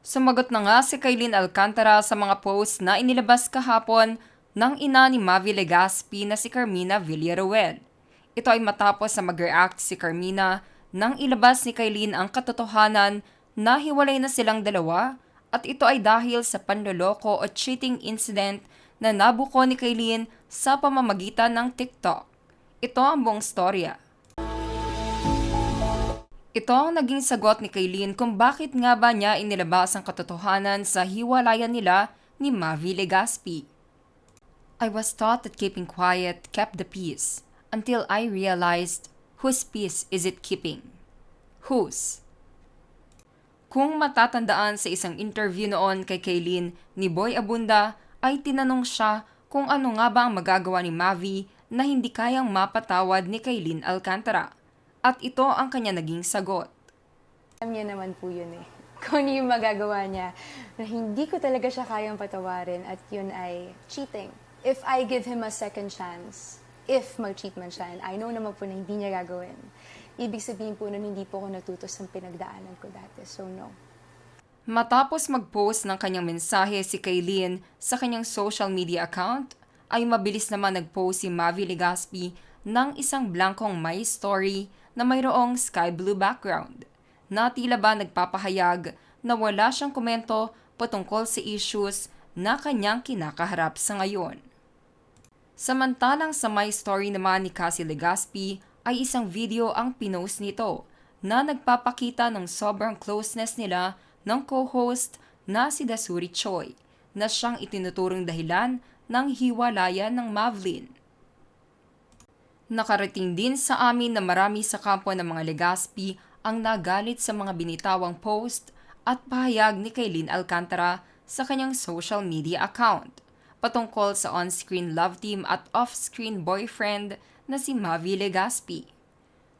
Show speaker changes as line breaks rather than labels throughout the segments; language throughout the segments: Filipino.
Sumagot na nga si Kailin Alcantara sa mga post na inilabas kahapon ng ina ni Mavi Legaspi na si Carmina Villaruel. Ito ay matapos na mag-react si Carmina nang ilabas ni Kailin ang katotohanan na hiwalay na silang dalawa at ito ay dahil sa panloloko o cheating incident na nabuko ni Kailin sa pamamagitan ng TikTok. Ito ang buong storya. Ito ang naging sagot ni Kailin kung bakit nga ba niya inilabas ang katotohanan sa hiwalayan nila ni Mavi Legaspi. I was taught that keeping quiet kept the peace until I realized whose peace is it keeping? Whose? Kung matatandaan sa isang interview noon kay Kailin ni Boy Abunda ay tinanong siya kung ano nga ba ang magagawa ni Mavi na hindi kayang mapatawad ni Kailin Alcantara. At ito ang kanya naging sagot.
Alam niya naman po yun eh. Kung ano yung magagawa niya, na hindi ko talaga siya kayang patawarin at yun ay cheating. If I give him a second chance, if mag-cheat man siya, and I know naman po na hindi niya gagawin, ibig sabihin po nun hindi po ako natutos ng pinagdaanan ko dati. So no.
Matapos mag-post ng kanyang mensahe si Kailin sa kanyang social media account, ay mabilis naman nag-post si Mavi Legaspi ng isang blankong My Story na mayroong sky blue background, na tila ba nagpapahayag na wala siyang komento patungkol sa issues na kanyang kinakaharap sa ngayon. Samantalang sa My Story naman ni Cassie Legaspi ay isang video ang pinost nito na nagpapakita ng sobrang closeness nila ng co-host na si Dasuri Choi na siyang itinuturong dahilan ng hiwalayan ng Mavlin. Nakarating din sa amin na marami sa kampo ng mga Legaspi ang nagalit sa mga binitawang post at pahayag ni Kailin Alcantara sa kanyang social media account patungkol sa on-screen love team at off-screen boyfriend na si Mavi Legaspi.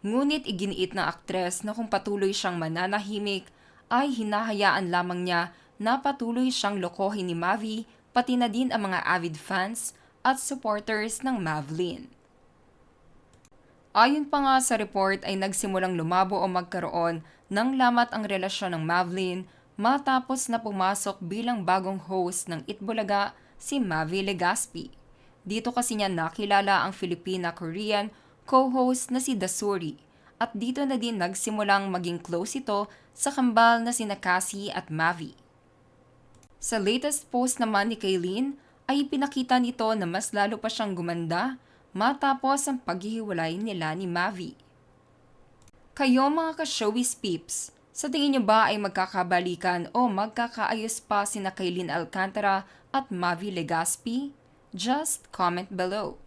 Ngunit iginiit ng aktres na kung patuloy siyang mananahimik ay hinahayaan lamang niya na patuloy siyang lokohin ni Mavi pati na din ang mga avid fans at supporters ng Mavlin. Ayon pa nga sa report ay nagsimulang lumabo o magkaroon ng lamat ang relasyon ng Mavlin matapos na pumasok bilang bagong host ng Itbulaga si Mavi Legaspi. Dito kasi niya nakilala ang Filipina-Korean co-host na si Dasuri at dito na din nagsimulang maging close ito sa kambal na sina Cassie at Mavi. Sa latest post naman ni Kailin ay pinakita nito na mas lalo pa siyang gumanda matapos ang paghihiwalay nila ni Mavi. Kayo mga ka-showbiz peeps, sa tingin niyo ba ay magkakabalikan o magkakaayos pa sina Kailin Alcantara at Mavi Legaspi? Just comment below.